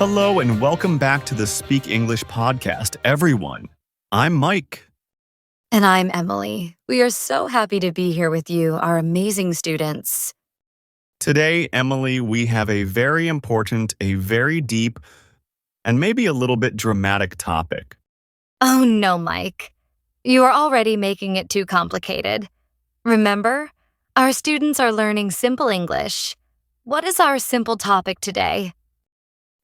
Hello and welcome back to the Speak English podcast, everyone. I'm Mike. And I'm Emily. We are so happy to be here with you, our amazing students. Today, Emily, we have a very important, a very deep, and maybe a little bit dramatic topic. Oh no, Mike. You are already making it too complicated. Remember, our students are learning simple English. What is our simple topic today?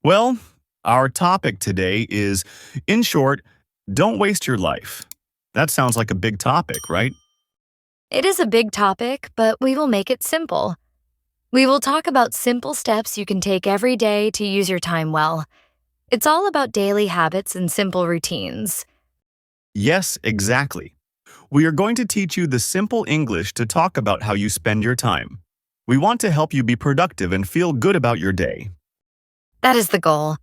Well, our topic today is, in short, don't waste your life. That sounds like a big topic, right? It is a big topic, but we will make it simple. We will talk about simple steps you can take every day to use your time well. It's all about daily habits and simple routines. Yes, exactly. We are going to teach you the simple English to talk about how you spend your time. We want to help you be productive and feel good about your day. That is the goal.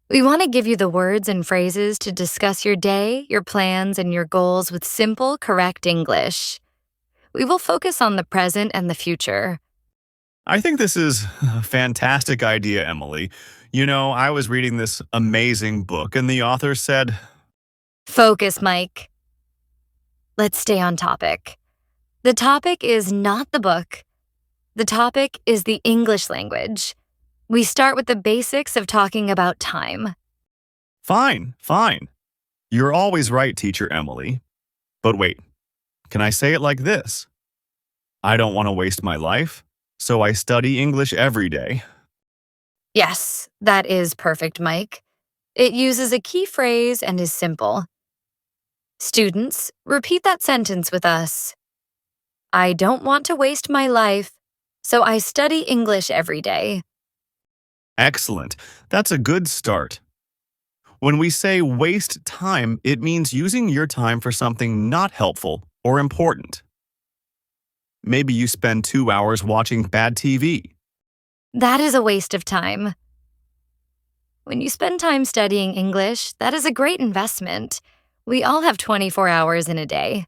We want to give you the words and phrases to discuss your day, your plans, and your goals with simple, correct English. We will focus on the present and the future. I think this is a fantastic idea, Emily. You know, I was reading this amazing book, and the author said, Focus, Mike. Let's stay on topic. The topic is not the book. The topic is the English language. We start with the basics of talking about time. Fine. You're always right, Teacher Emily. But wait, can I say it like this? I don't want to waste my life, so I study English every day. Yes, that is perfect, Mike. It uses a key phrase and is simple. Students, repeat that sentence with us. I don't want to waste my life, so I study English every day. Excellent. That's a good start. When we say waste time, it means using your time for something not helpful or important. Maybe you spend 2 hours watching bad TV. That is a waste of time. When you spend time studying English, that is a great investment. We all have 24 hours in a day.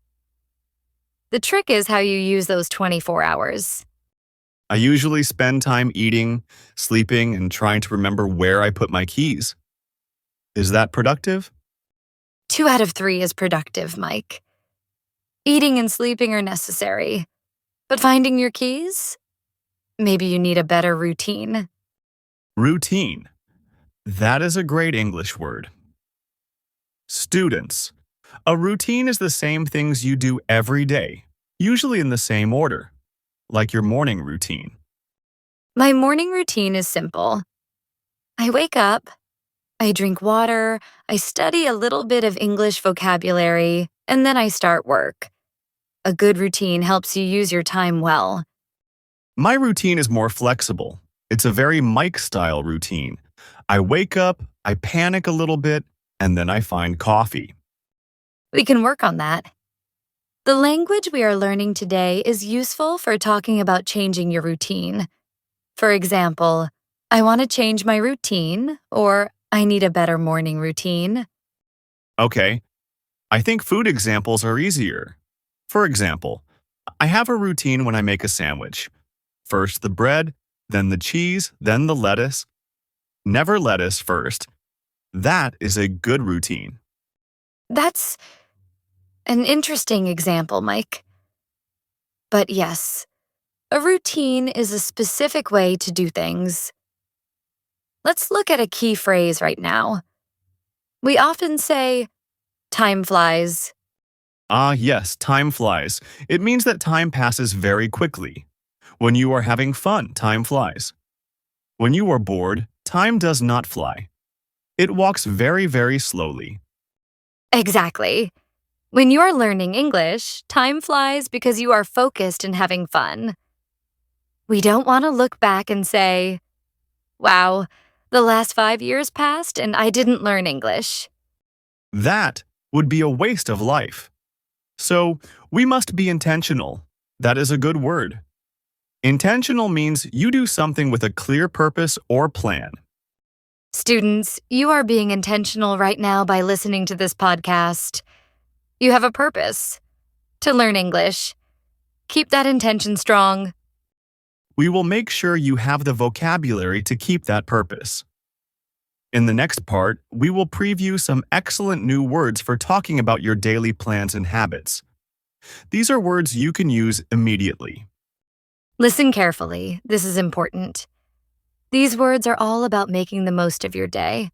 The trick is how you use those 24 hours. I usually spend time eating, sleeping, and trying to remember where I put my keys. Is that productive? 2 out of 3 is productive, Mike. Eating and sleeping are necessary. But finding your keys? Maybe you need a better routine. Routine. That is a great English word. Students. A routine is the same things you do every day, usually in the same order, like your morning routine. My morning routine is simple. I wake up, I drink water, I study a little bit of English vocabulary, and then I start work. A good routine helps you use your time well. My routine is more flexible. It's a very Mike-style routine. I wake up, I panic a little bit, and then I find coffee. We can work on that. The language we are learning today is useful for talking about changing your routine. For example, I want to change my routine, or I need a better morning routine. Okay, I think food examples are easier. For example, I have a routine when I make a sandwich. First the bread, then the cheese, then the lettuce. Never lettuce first. That is a good routine. That's an interesting example, Mike. But yes, a routine is a specific way to do things. Let's look at a key phrase right now. We often say, time flies. Ah, yes, time flies. It means that time passes very quickly. When you are having fun, time flies. When you are bored, time does not fly. It walks very, very slowly. Exactly. When you are learning English, time flies because you are focused and having fun. We don't want to look back and say, wow, the last 5 years passed and I didn't learn English. That would be a waste of life. So, we must be intentional. That is a good word. Intentional means you do something with a clear purpose or plan. Students, you are being intentional right now by listening to this podcast. You have a purpose to learn English. Keep that intention strong. We will make sure you have the vocabulary to keep that purpose. In the next part, we will preview some excellent new words for talking about your daily plans and habits. These are words you can use immediately. Listen carefully. This is important. These words are all about making the most of your day.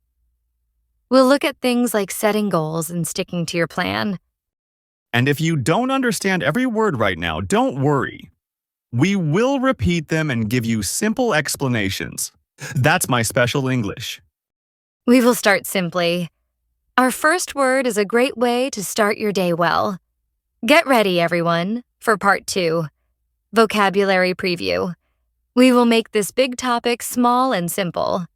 We'll look at things like setting goals and sticking to your plan. And if you don't understand every word right now, don't worry. We will repeat them and give you simple explanations. That's my special English. We will start simply. Our first word is a great way to start your day well. Get ready, everyone, for part 2, vocabulary preview. We will make this big topic small and simple.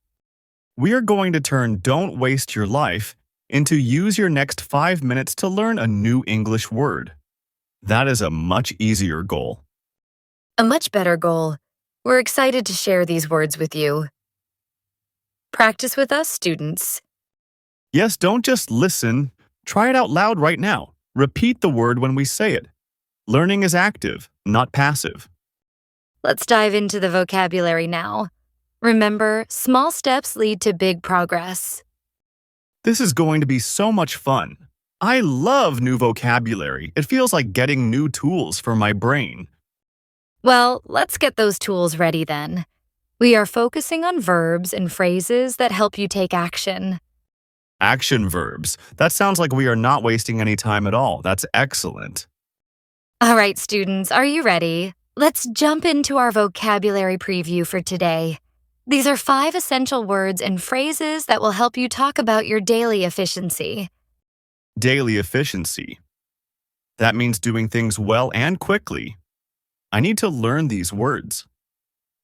We are going to turn "don't waste your life" into "use your next 5 minutes to learn a new English word." That is a much easier goal. A much better goal. We're excited to share these words with you. Practice with us, students. Yes, don't just listen. Try it out loud right now. Repeat the word when we say it. Learning is active, not passive. Let's dive into the vocabulary now. Remember, small steps lead to big progress. This is going to be so much fun. I love new vocabulary. It feels like getting new tools for my brain. Well, let's get those tools ready then. We are focusing on verbs and phrases that help you take action. Action verbs. That sounds like we are not wasting any time at all. That's excellent. All right, students, are you ready? Let's jump into our vocabulary preview for today. These are 5 essential words and phrases that will help you talk about your daily efficiency. Daily efficiency. That means doing things well and quickly. I need to learn these words.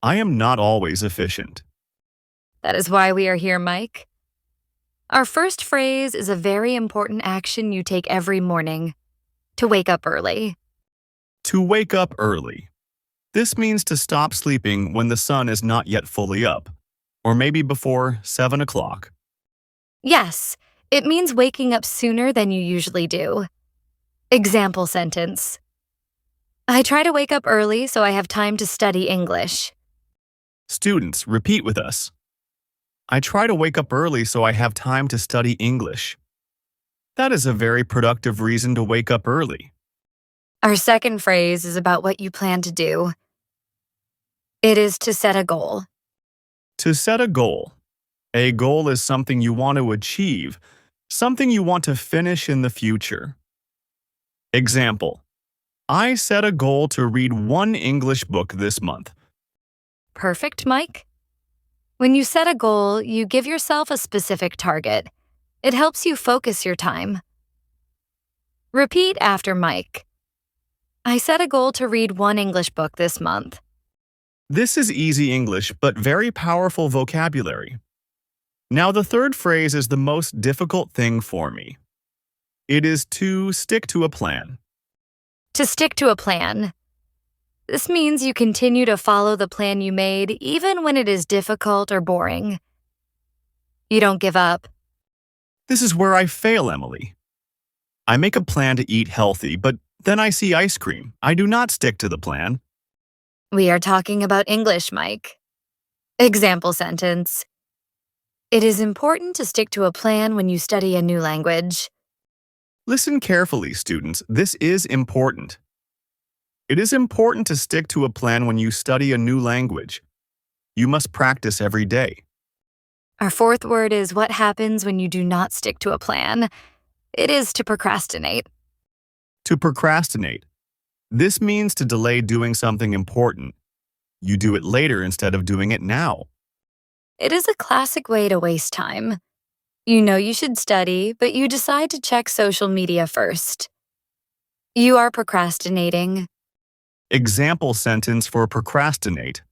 I am not always efficient. That is why we are here, Mike. Our first phrase is a very important action you take every morning: to wake up early. To wake up early. This means to stop sleeping when the sun is not yet fully up, or maybe before 7 o'clock. Yes, it means waking up sooner than you usually do. Example sentence. I try to wake up early so I have time to study English. Students, repeat with us. I try to wake up early so I have time to study English. That is a very productive reason to wake up early. Our second phrase is about what you plan to do. It is to set a goal. To set a goal. A goal is something you want to achieve, something you want to finish in the future. Example. I set a goal to read 1 English book this month. Perfect, Mike. When you set a goal, you give yourself a specific target. It helps you focus your time. Repeat after Mike. I set a goal to read 1 English book this month. This is easy English, but very powerful vocabulary. Now, the third phrase is the most difficult thing for me. It is to stick to a plan. To stick to a plan. This means you continue to follow the plan you made even when it is difficult or boring. You don't give up. This is where I fail, Emily. I make a plan to eat healthy, but then I see ice cream. I do not stick to the plan. We are talking about English, Mike. Example sentence. It is important to stick to a plan when you study a new language. Listen carefully, students. This is important. It is important to stick to a plan when you study a new language. You must practice every day. Our fourth word is what happens when you do not stick to a plan. It is to procrastinate. To procrastinate. This means to delay doing something important. You do it later instead of doing it now. It is a classic way to waste time. You know you should study, but you decide to check social media first. You are procrastinating. Example sentence for procrastinate.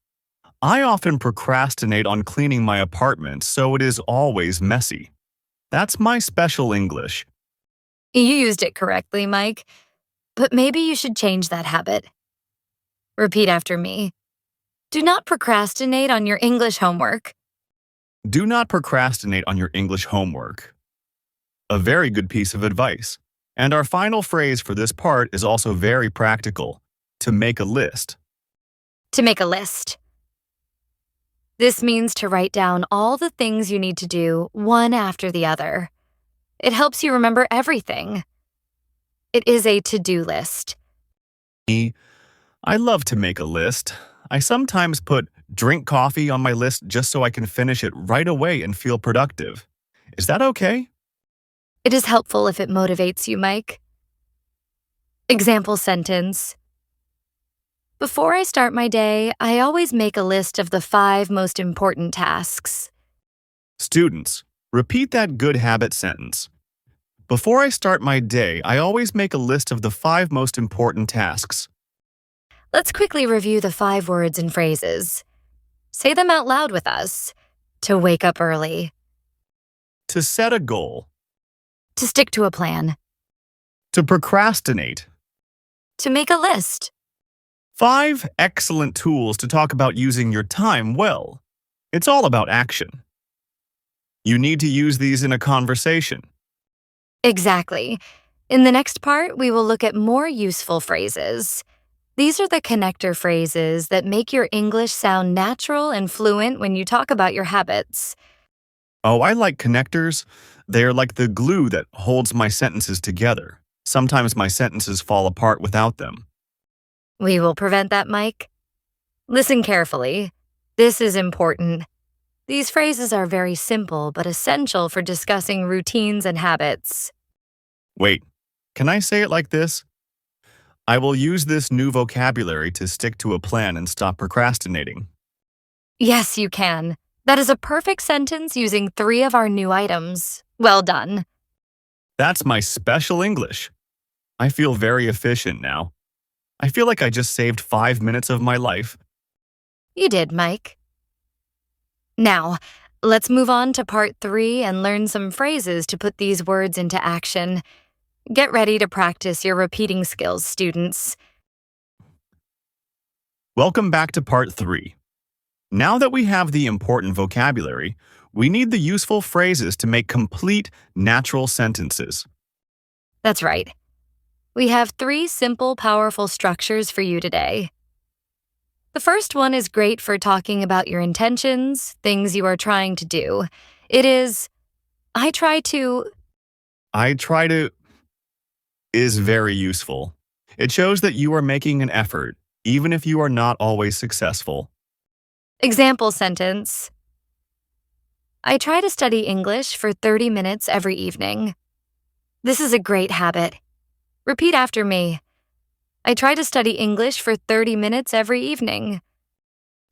I often procrastinate on cleaning my apartment, so it is always messy. That's my special English. You used it correctly, Mike, but maybe you should change that habit. Repeat after me. Do not procrastinate on your English homework. Do not procrastinate on your English homework. A very good piece of advice. And our final phrase for this part is also very practical. To make a list. To make a list. This means to write down all the things you need to do one after the other. It helps you remember everything. It is a to-do list. Me, I love to make a list. I sometimes put drink coffee on my list just so I can finish it right away and feel productive. Is that okay? It is helpful if it motivates you, Mike. Example sentence. Before I start my day, I always make a list of the 5 most important tasks. Students, repeat that good habit sentence. Before I start my day, I always make a list of the 5 most important tasks. Let's quickly review the 5 words and phrases. Say them out loud with us. To wake up early. To set a goal. To stick to a plan. To procrastinate. To make a list. 5 excellent tools to talk about using your time well. It's all about action. You need to use these in a conversation. Exactly. In the next part, we will look at more useful phrases. These are the connector phrases that make your English sound natural and fluent when you talk about your habits. Oh, I like connectors. They're like the glue that holds my sentences together. Sometimes my sentences fall apart without them. We will prevent that, Mike. Listen carefully. This is important. These phrases are very simple but essential for discussing routines and habits. Wait, can I say it like this? I will use this new vocabulary to stick to a plan and stop procrastinating. Yes, you can. That is a perfect sentence using 3 of our new items. Well done. That's my special English. I feel very efficient now. I feel like I just saved 5 minutes of my life. You did, Mike. Now, let's move on to part 3 and learn some phrases to put these words into action. Get ready to practice your repeating skills, students. Welcome back to part 3. Now that we have the important vocabulary, we need the useful phrases to make complete, natural sentences. That's right. We have 3 simple, powerful structures for you today. The first one is great for talking about your intentions, things you are trying to do. It is, I try to is very useful. It shows that you are making an effort, even if you are not always successful. Example sentence. I try to study English for 30 minutes every evening. This is a great habit. Repeat after me. I try to study English for 30 minutes every evening.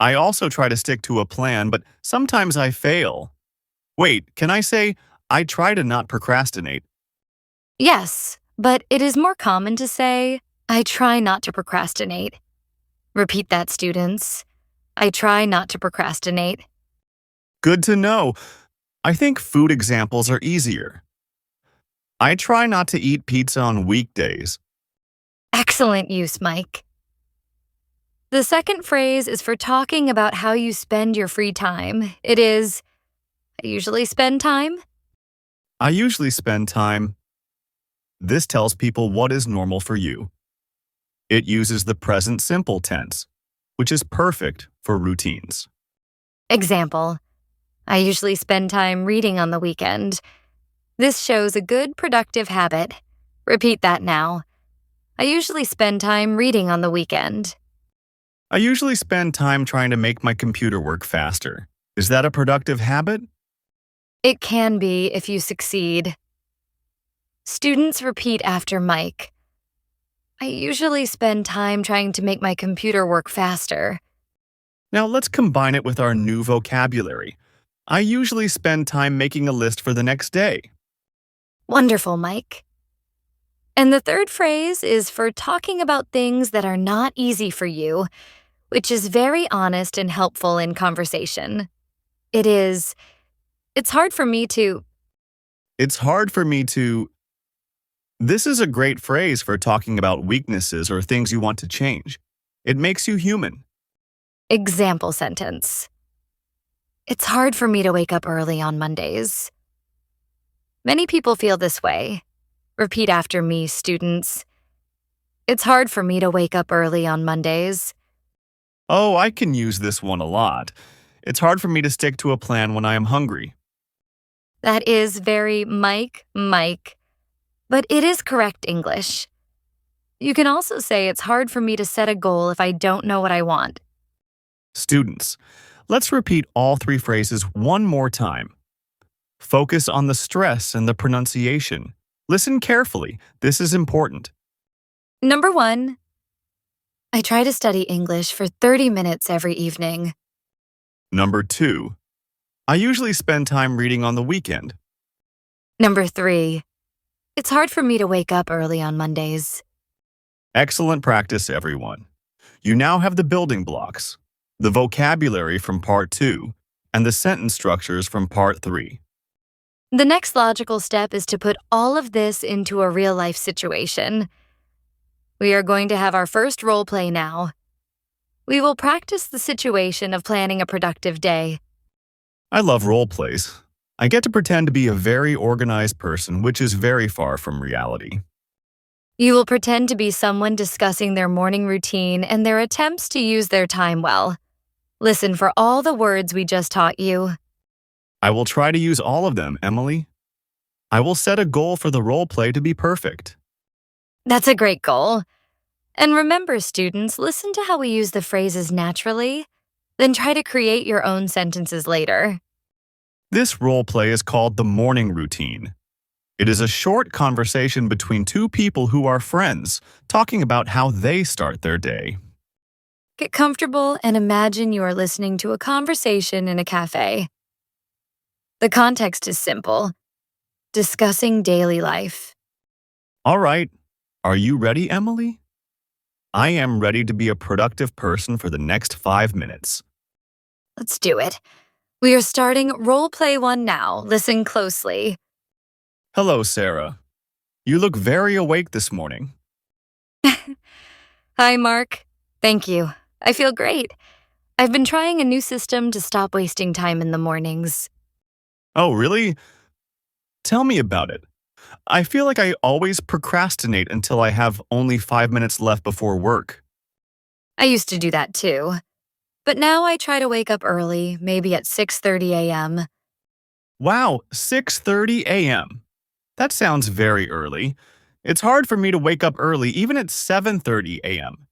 I also try to stick to a plan, but sometimes I fail. Wait, can I say, I try to not procrastinate? Yes, but it is more common to say, I try not to procrastinate. Repeat that, students. I try not to procrastinate. Good to know. I think food examples are easier. I try not to eat pizza on weekdays. Excellent use, Mike. The second phrase is for talking about how you spend your free time. It is, I usually spend time. I usually spend time. This tells people what is normal for you. It uses the present simple tense, which is perfect for routines. Example, I usually spend time reading on the weekend. This shows a good, productive habit. Repeat that now. I usually spend time reading on the weekend. I usually spend time trying to make my computer work faster. Is that a productive habit? It can be if you succeed. Students repeat after Mike. I usually spend time trying to make my computer work faster. Now let's combine it with our new vocabulary. I usually spend time making a list for the next day. Wonderful, Mike. And the third phrase is for talking about things that are not easy for you, which is very honest and helpful in conversation. It is, it's hard for me to. It's hard for me to. This is a great phrase for talking about weaknesses or things you want to change. It makes you human. Example sentence. It's hard for me to wake up early on Mondays. Many people feel this way. Repeat after me, students. It's hard for me to wake up early on Mondays. Oh, I can use this one a lot. It's hard for me to stick to a plan when I am hungry. That is very Mike, but it is correct English. You can also say it's hard for me to set a goal if I don't know what I want. Students, let's repeat all three phrases one more time. Focus on the stress and the pronunciation. Listen carefully. This is important. Number 1, I try to study English for 30 minutes every evening. Number 2, I usually spend time reading on the weekend. Number 3, it's hard for me to wake up early on Mondays. Excellent practice, everyone. You now have the building blocks, the vocabulary from Part 2, and the sentence structures from Part 3. The next logical step is to put all of this into a real-life situation. We are going to have our first role play now. We will practice the situation of planning a productive day. I love role plays. I get to pretend to be a very organized person, which is very far from reality. You will pretend to be someone discussing their morning routine and their attempts to use their time well. Listen for all the words we just taught you. I will try to use all of them, Emily. I will set a goal for the role play to be perfect. That's a great goal. And remember, students, listen to how we use the phrases naturally, then try to create your own sentences later. This role play is called the morning routine. It is a short conversation between two people who are friends, talking about how they start their day. Get comfortable and imagine you are listening to a conversation in a cafe. The context is simple: discussing daily life. All right, are you ready, Emily? I am ready to be a productive person for the next 5 minutes. Let's do it. We are starting role play 1 now. Listen closely. Hello, Sarah. You look very awake this morning. Hi, Mark. Thank you. I feel great. I've been trying a new system to stop wasting time in the mornings. Oh, really? Tell me about it. I feel like I always procrastinate until I have only 5 minutes left before work. I used to do that too. But now I try to wake up early, maybe at 6:30 a.m. Wow, 6:30 a.m. That sounds very early. It's hard for me to wake up early even at 7:30 a.m.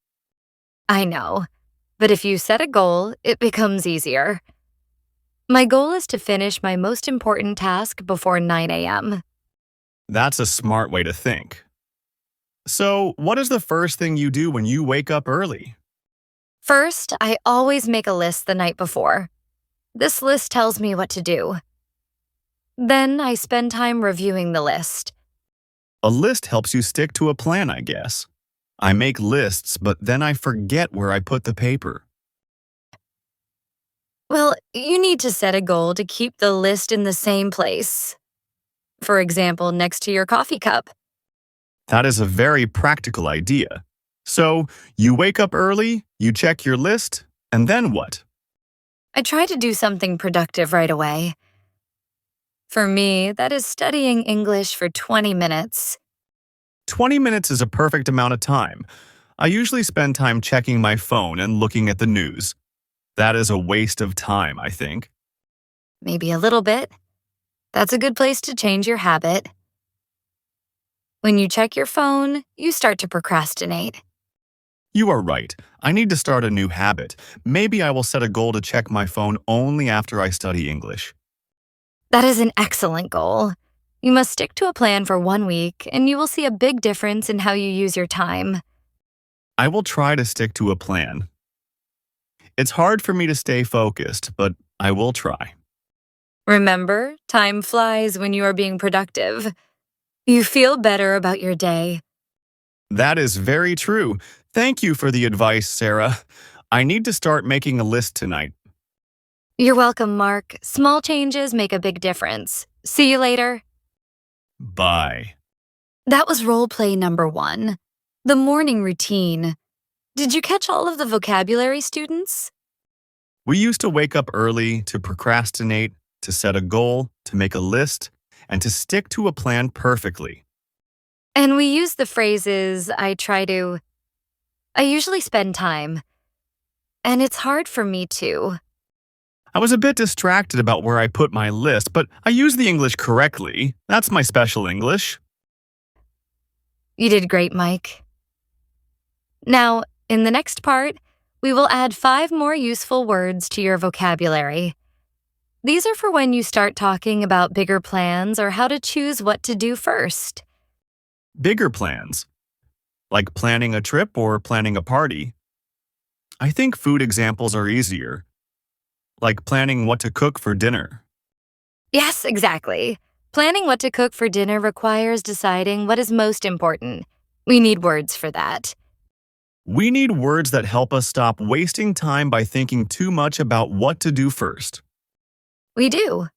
I know. But if you set a goal, it becomes easier. My goal is to finish my most important task before 9 a.m. That's a smart way to think. So, what is the first thing you do when you wake up early? First, I always make a list the night before. This list tells me what to do. Then I spend time reviewing the list. A list helps you stick to a plan, I guess. I make lists, but then I forget where I put the paper. Well, you need to set a goal to keep the list in the same place. For example, next to your coffee cup. That is a very practical idea. So, you wake up early, you check your list, and then what? I try to do something productive right away. For me, that is studying English for 20 minutes. 20 minutes is a perfect amount of time. I usually spend time checking my phone and looking at the news. That is a waste of time, I think. Maybe a little bit. That's a good place to change your habit. When you check your phone, you start to procrastinate. You are right. I need to start a new habit. Maybe I will set a goal to check my phone only after I study English. That is an excellent goal. You must stick to a plan for 1 week, and you will see a big difference in how you use your time. I will try to stick to a plan. It's hard for me to stay focused, but I will try. Remember, time flies when you are being productive. You feel better about your day. That is very true. Thank you for the advice, Sarah. I need to start making a list tonight. You're welcome, Mark. Small changes make a big difference. See you later. Bye. That was role play number 1. The morning routine. Did you catch all of the vocabulary, students? We used to wake up early, to procrastinate, to set a goal, to make a list, and to stick to a plan perfectly. And we use the phrases I usually spend time. And it's hard for me too. I was a bit distracted about where I put my list, but I used the English correctly. That's my special English. You did great, Mike. Now, in the next part, we will add 5 more useful words to your vocabulary. These are for when you start talking about bigger plans or how to choose what to do first. Bigger plans, like planning a trip or planning a party. I think food examples are easier, like planning what to cook for dinner. Yes, exactly. Planning what to cook for dinner requires deciding what is most important. We need words for that. We need words that help us stop wasting time by thinking too much about what to do first. We do.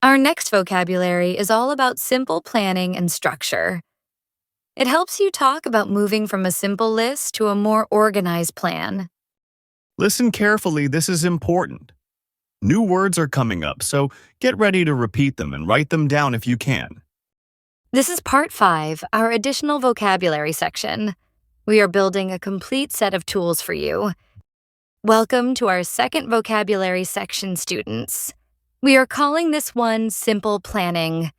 Our next vocabulary is all about simple planning and structure. It helps you talk about moving from a simple list to a more organized plan. Listen carefully, this is important. New words are coming up, so get ready to repeat them and write them down if you can. This is part 5, our additional vocabulary section. We are building a complete set of tools for you. Welcome to our second vocabulary section, students. We are calling this one Simple Planning.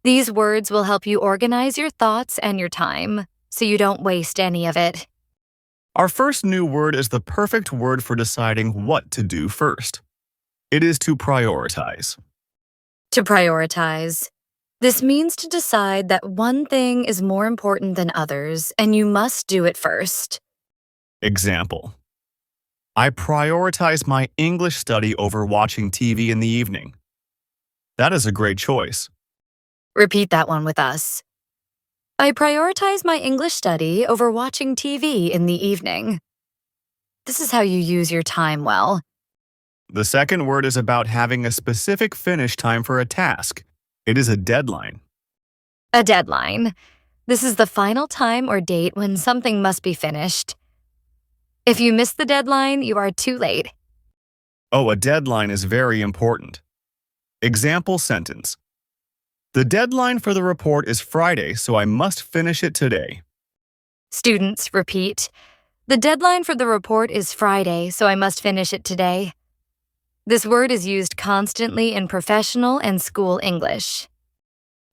These words will help you organize your thoughts and your time, so you don't waste any of it. Our first new word is the perfect word for deciding what to do first. It is to prioritize. To prioritize. This means to decide that one thing is more important than others, and you must do it first. Example: I prioritize my English study over watching TV in the evening. That is a great choice. Repeat that one with us. I prioritize my English study over watching TV in the evening. This is how you use your time well. The second word is about having a specific finish time for a task. It is a deadline. A deadline. This is the final time or date when something must be finished. If you miss the deadline, you are too late. Oh, a deadline is very important. Example sentence: The deadline for the report is Friday, so I must finish it today. Students, repeat. The deadline for the report is Friday, so I must finish it today. This word is used constantly in professional and school English.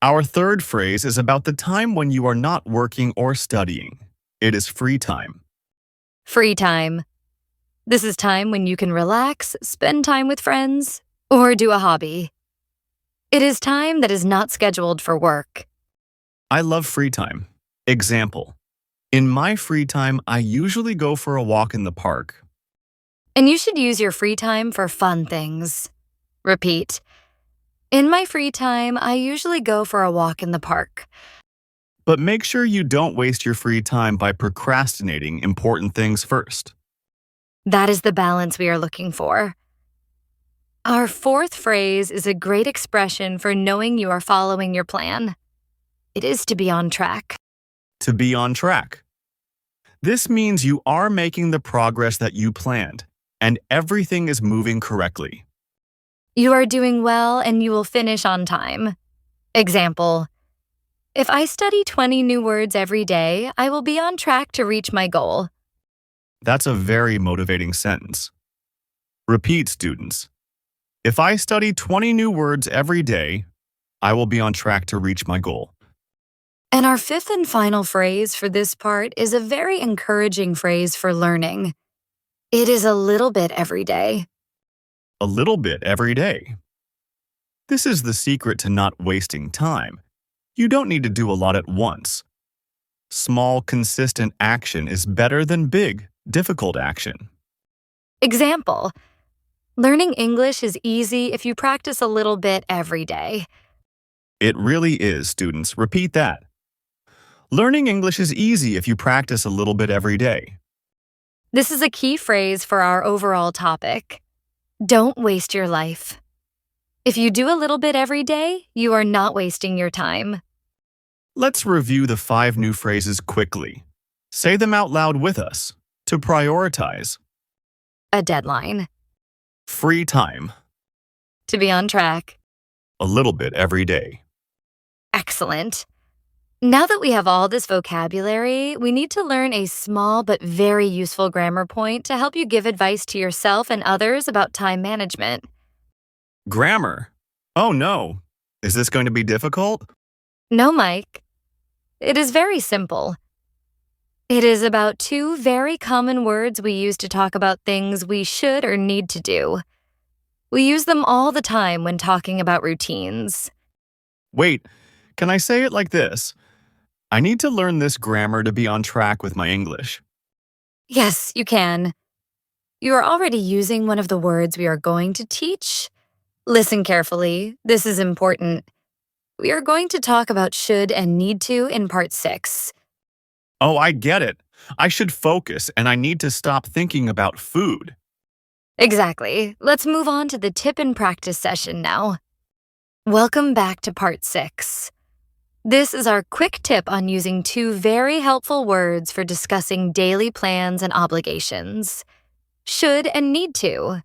Our third phrase is about the time when you are not working or studying. It is free time. Free time. This is time when you can relax, spend time with friends, or do a hobby. It is time that is not scheduled for work. I love free time. Example: In my free time, I usually go for a walk in the park. And you should use your free time for fun things. Repeat. In my free time, I usually go for a walk in the park. But make sure you don't waste your free time by procrastinating important things first. That is the balance we are looking for. Our fourth phrase is a great expression for knowing you are following your plan. It is to be on track. To be on track. This means you are making the progress that you planned, and everything is moving correctly. You are doing well and you will finish on time. Example: If I study 20 new words every day, I will be on track to reach my goal. That's a very motivating sentence. Repeat, students. If I study 20 new words every day, I will be on track to reach my goal. And our fifth and final phrase for this part is a very encouraging phrase for learning. It is a little bit every day. A little bit every day. This is the secret to not wasting time. You don't need to do a lot at once. Small, consistent action is better than big, difficult action. Example: Learning English is easy if you practice a little bit every day. It really is, students. Repeat that. Learning English is easy if you practice a little bit every day. This is a key phrase for our overall topic. Don't waste your life. If you do a little bit every day, you are not wasting your time. Let's review the 5 new phrases quickly. Say them out loud with us. To prioritize. A deadline. Free time. To be on track. A little bit every day. Excellent. Now that we have all this vocabulary, we need to learn a small but very useful grammar point to help you give advice to yourself and others about time management. Grammar. Oh no. Is this going to be difficult? No, Mike. It is very simple. It is about two very common words we use to talk about things we should or need to do. We use them all the time when talking about routines. Wait, can I say it like this? I need to learn this grammar to be on track with my English. Yes, you can. You are already using one of the words we are going to teach. Listen carefully. This is important. We are going to talk about should and need to in part 6. Oh, I get it. I should focus and I need to stop thinking about food. Exactly. Let's move on to the tip and practice session now. Welcome back to part 6. This is our quick tip on using two very helpful words for discussing daily plans and obligations. Should and need to.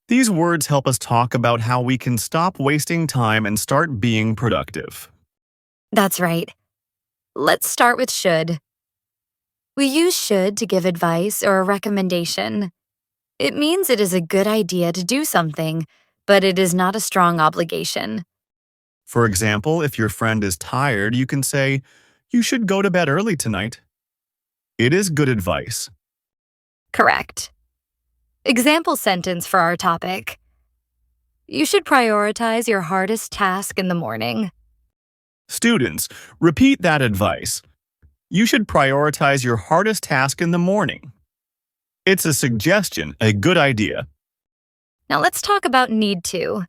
These words help us talk about how we can stop wasting time and start being productive. That's right. Let's start with should. We use should to give advice or a recommendation. It means it is a good idea to do something, but it is not a strong obligation. For example, if your friend is tired, you can say, "You should go to bed early tonight." It is good advice. Correct. Example sentence for our topic. You should prioritize your hardest task in the morning. Students, repeat that advice. You should prioritize your hardest task in the morning. It's a suggestion, a good idea. Now let's talk about need to.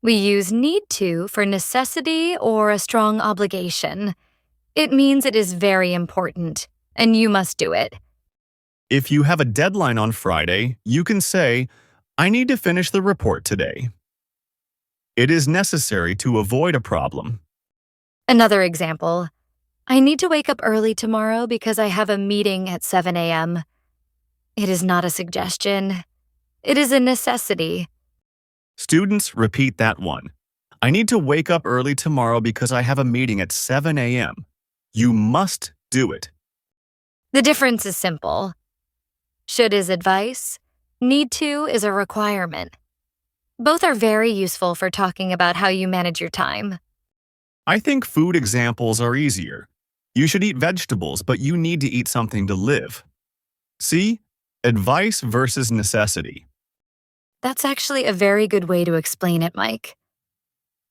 We use need to for necessity or a strong obligation. It means it is very important, and you must do it. If you have a deadline on Friday, you can say, "I need to finish the report today." It is necessary to avoid a problem. Another example. I need to wake up early tomorrow because I have a meeting at 7 a.m. It is not a suggestion. It is a necessity. Students, repeat that one. I need to wake up early tomorrow because I have a meeting at 7 a.m. You must do it. The difference is simple. Should is advice. Need to is a requirement. Both are very useful for talking about how you manage your time. I think food examples are easier. You should eat vegetables, but you need to eat something to live. See? Advice versus necessity. That's actually a very good way to explain it, Mike.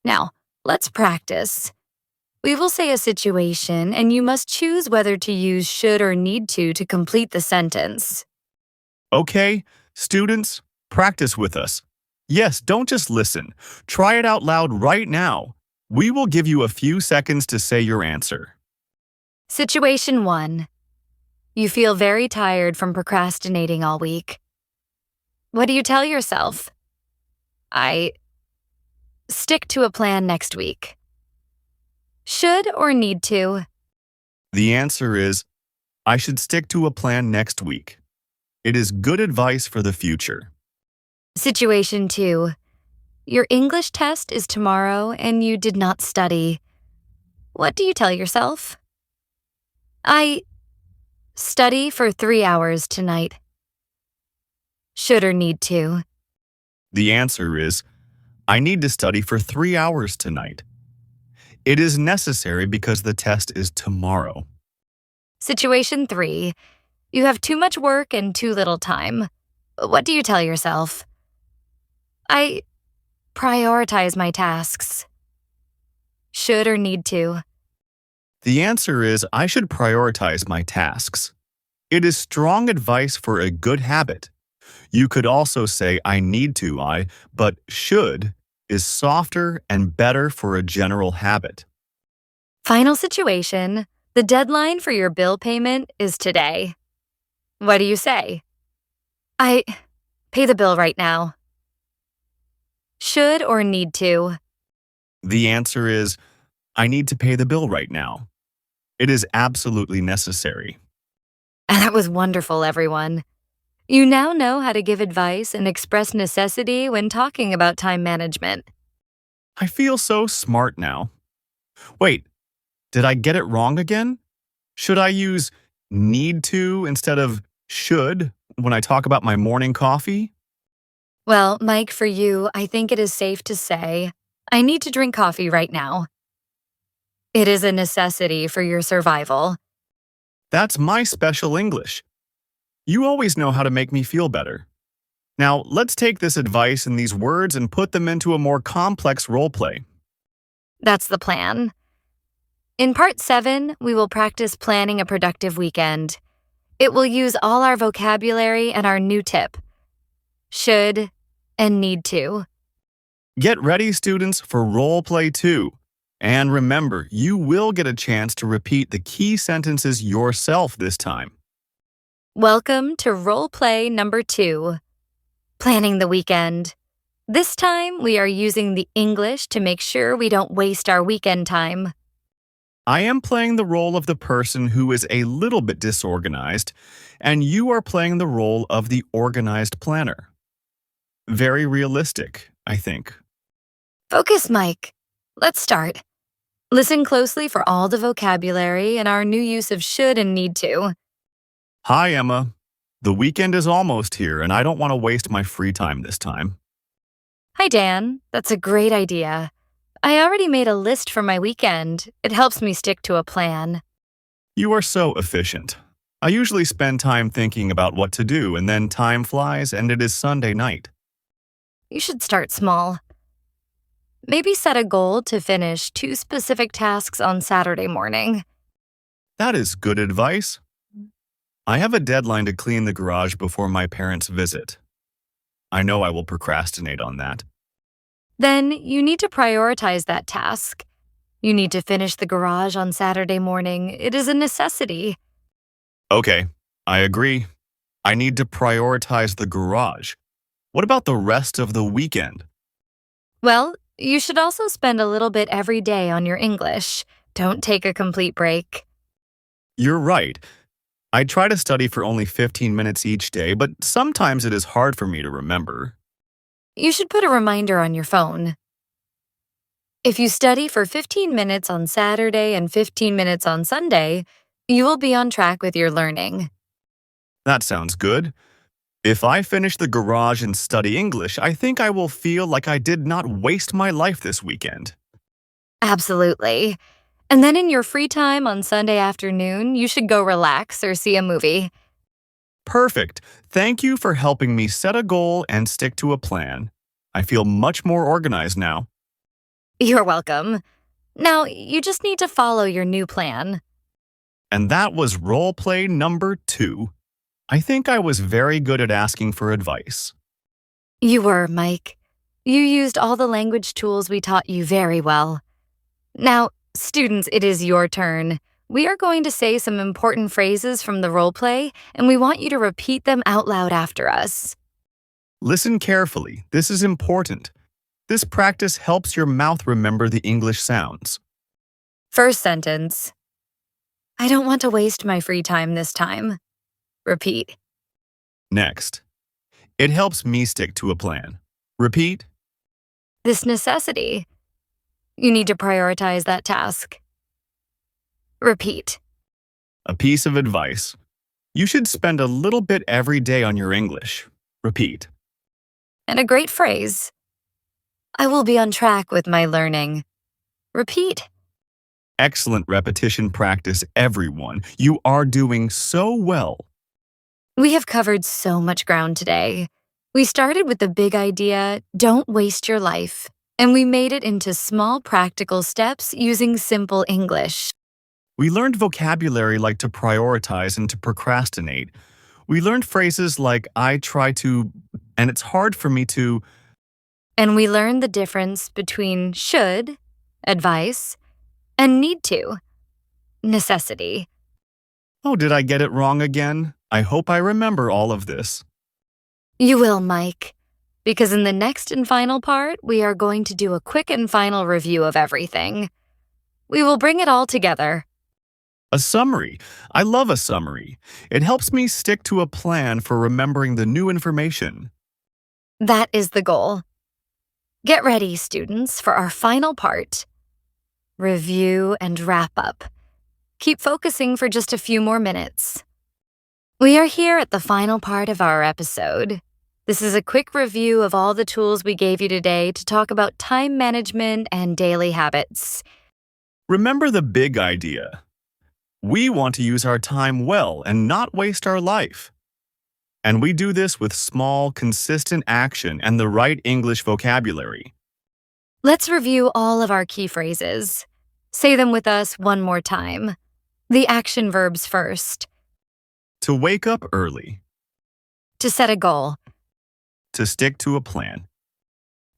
Now, let's practice. We will say a situation, and you must choose whether to use should or need to complete the sentence. Okay, students, practice with us. Yes, don't just listen. Try it out loud right now. We will give you a few seconds to say your answer. Situation 1. You feel very tired from procrastinating all week. What do you tell yourself? I stick to a plan next week. Should or need to? The answer is, I should stick to a plan next week. It is good advice for the future. Situation 2. Your English test is tomorrow and you did not study. What do you tell yourself? I study for 3 hours tonight. Should or need to? The answer is, I need to study for 3 hours tonight. It is necessary because the test is tomorrow. Situation 3. You have too much work and too little time. What do you tell yourself? I prioritize my tasks. Should or need to? The answer is, I should prioritize my tasks. It is strong advice for a good habit. You could also say, I need to, but should is softer and better for a general habit. Final situation. The deadline for your bill payment is today. What do you say? I pay the bill right now. Should or need to? The answer is, I need to pay the bill right now. It is absolutely necessary. And that was wonderful, everyone. You now know how to give advice and express necessity when talking about time management. I feel so smart now. Wait, Did I get it wrong again? Should I use need to instead of should when I talk about my morning coffee? Well, Mike, for you, I think it is safe to say, I need to drink coffee right now. It is a necessity for your survival. That's my special English. You always know how to make me feel better. Now, let's take this advice and these words and put them into a more complex role play. That's the plan. In part 7, we will practice planning a productive weekend. It will use all our vocabulary and our new tip, should and need to. Get ready, students, for role play 2. And remember, you will get a chance to repeat the key sentences yourself this time. Welcome to role play number 2, planning the weekend. This time, we are using the English to make sure we don't waste our weekend time. I am playing the role of the person who is a little bit disorganized, and you are playing the role of the organized planner. Very realistic, I think. Focus, Mike. Let's start. Listen closely for all the vocabulary and our new use of should and need to. Hi, Emma. The weekend is almost here, and I don't want to waste my free time this time. Hi, Dan. That's a great idea. I already made a list for my weekend. It helps me stick to a plan. You are so efficient. I usually spend time thinking about what to do, and then time flies, and it is Sunday night. You should start small. Maybe set a goal to finish 2 specific tasks on Saturday morning. That is good advice. I have a deadline to clean the garage before my parents visit. I know I will procrastinate on that. Then you need to prioritize that task. You need to finish the garage on Saturday morning. It is a necessity. Okay, I agree. I need to prioritize the garage. What about the rest of the weekend? Well, you should also spend a little bit every day on your English. Don't take a complete break. You're right. I try to study for only 15 minutes each day, but sometimes it is hard for me to remember. You should put a reminder on your phone. If you study for 15 minutes on Saturday and 15 minutes on Sunday, you will be on track with your learning. That sounds good. If I finish the garage and study English, I think I will feel like I did not waste my life this weekend. Absolutely. And then in your free time on Sunday afternoon, you should go relax or see a movie. Perfect. Thank you for helping me set a goal and stick to a plan. I feel much more organized now. You're welcome. Now, you just need to follow your new plan. And that was role play number 2. I think I was very good at asking for advice. You were, Mike. You used all the language tools we taught you very well. Now, students, it is your turn. We are going to say some important phrases from the role play, and we want you to repeat them out loud after us. Listen carefully. This is important. This practice helps your mouth remember the English sounds. First sentence. I don't want to waste my free time this time. Repeat. Next. It helps me stick to a plan. Repeat. This necessity. You need to prioritize that task. Repeat. A piece of advice. You should spend a little bit every day on your English. Repeat. And a great phrase. I will be on track with my learning. Repeat. Excellent repetition practice, everyone. You are doing so well. We have covered so much ground today. We started with the big idea, don't waste your life, and we made it into small practical steps using simple English. We learned vocabulary like to prioritize and to procrastinate. We learned phrases like I try to, and it's hard for me to. And we learned the difference between should, advice, and need to, necessity. Oh, did I get it wrong again? I hope I remember all of this. You will, Mike, because in the next and final part, we are going to do a quick and final review of everything. We will bring it all together. A summary. I love a summary. It helps me stick to a plan for remembering the new information. That is the goal. Get ready, students, for our final part. review, and wrap up. Keep focusing for just a few more minutes. We are here at the final part of our episode. This is a quick review of all the tools we gave you today to talk about time management and daily habits. Remember the big idea. We want to use our time well and not waste our life. And we do this with small, consistent action and the right English vocabulary. Let's review all of our key phrases. Say them with us one more time. The action verbs first. To wake up early. To set a goal. To stick to a plan.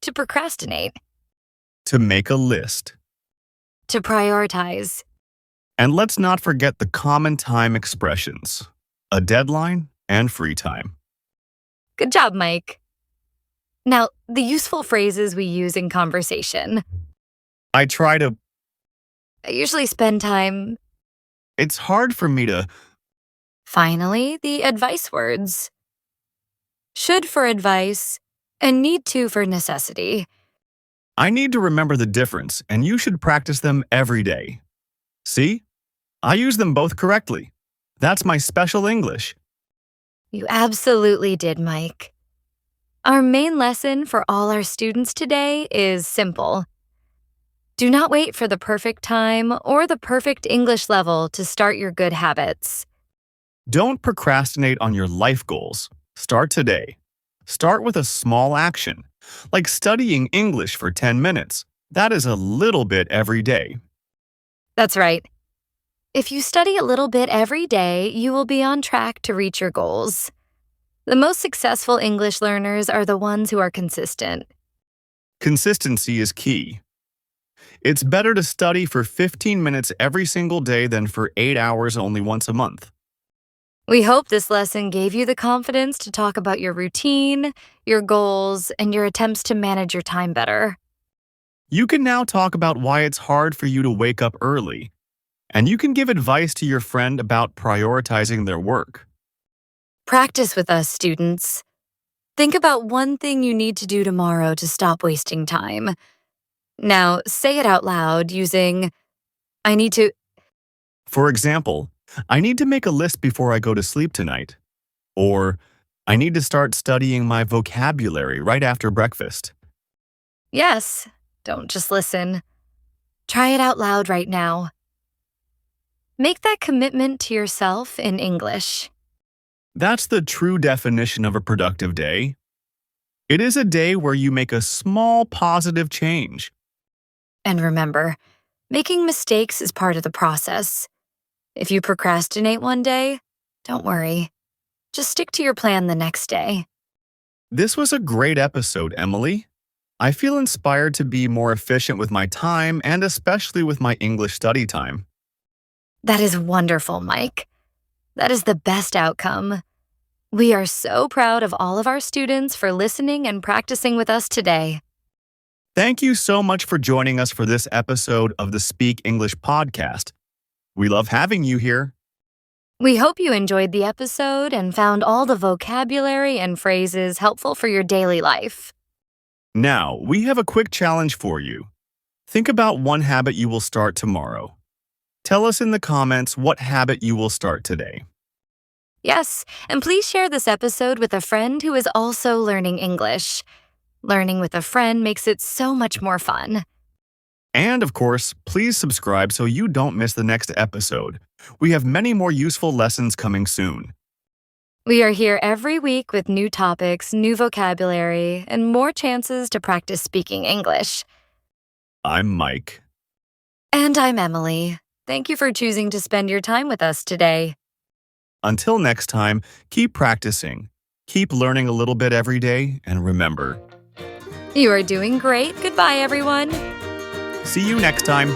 To procrastinate. To make a list. To prioritize. And let's not forget the common time expressions. A deadline and free time. Good job, Mike. Now, the useful phrases we use in conversation. I try to... I usually spend time. It's hard for me to... Finally, the advice words. Should for advice, and need to for necessity. I need to remember the difference, and you should practice them every day. See? I use them both correctly. That's my special English. You absolutely did, Mike. Our main lesson for all our students today is simple. Do not wait for the perfect time or the perfect English level to start your good habits. Don't procrastinate on your life goals. Start today. Start with a small action, like studying English for 10 minutes. That is a little bit every day. That's right. If you study a little bit every day, you will be on track to reach your goals. The most successful English learners are the ones who are consistent. Consistency is key. It's better to study for 15 minutes every single day than for 8 hours only once a month. We hope this lesson gave you the confidence to talk about your routine, your goals, and your attempts to manage your time better. You can now talk about why it's hard for you to wake up early, and you can give advice to your friend about prioritizing their work. Practice with us, students. Think about one thing you need to do tomorrow to stop wasting time. Now, say it out loud using, I need to. For example, I need to make a list before I go to sleep tonight. Or, I need to start studying my vocabulary right after breakfast. Yes, don't just listen. Try it out loud right now. Make that commitment to yourself in English. That's the true definition of a productive day. It is a day where you make a small positive change. And remember, making mistakes is part of the process. If you procrastinate one day, don't worry. Just stick to your plan the next day. This was a great episode, Emily. I feel inspired to be more efficient with my time and especially with my English study time. That is wonderful, Mike. That is the best outcome. We are so proud of all of our students for listening and practicing with us today. Thank you so much for joining us for this episode of the Speak English podcast. We love having you here. We hope you enjoyed the episode and found all the vocabulary and phrases helpful for your daily life. Now, we have a quick challenge for you. Think about one habit you will start tomorrow. Tell us in the comments what habit you will start today. Yes, and please share this episode with a friend who is also learning English. Learning with a friend makes it so much more fun. And of course, please subscribe so you don't miss the next episode. We have many more useful lessons coming soon. We are here every week with new topics, new vocabulary, and more chances to practice speaking English. I'm Mike. And I'm Emily. Thank you for choosing to spend your time with us today. Until next time, keep practicing. Keep learning a little bit every day, and remember, You are doing great. Goodbye, everyone. see you next time.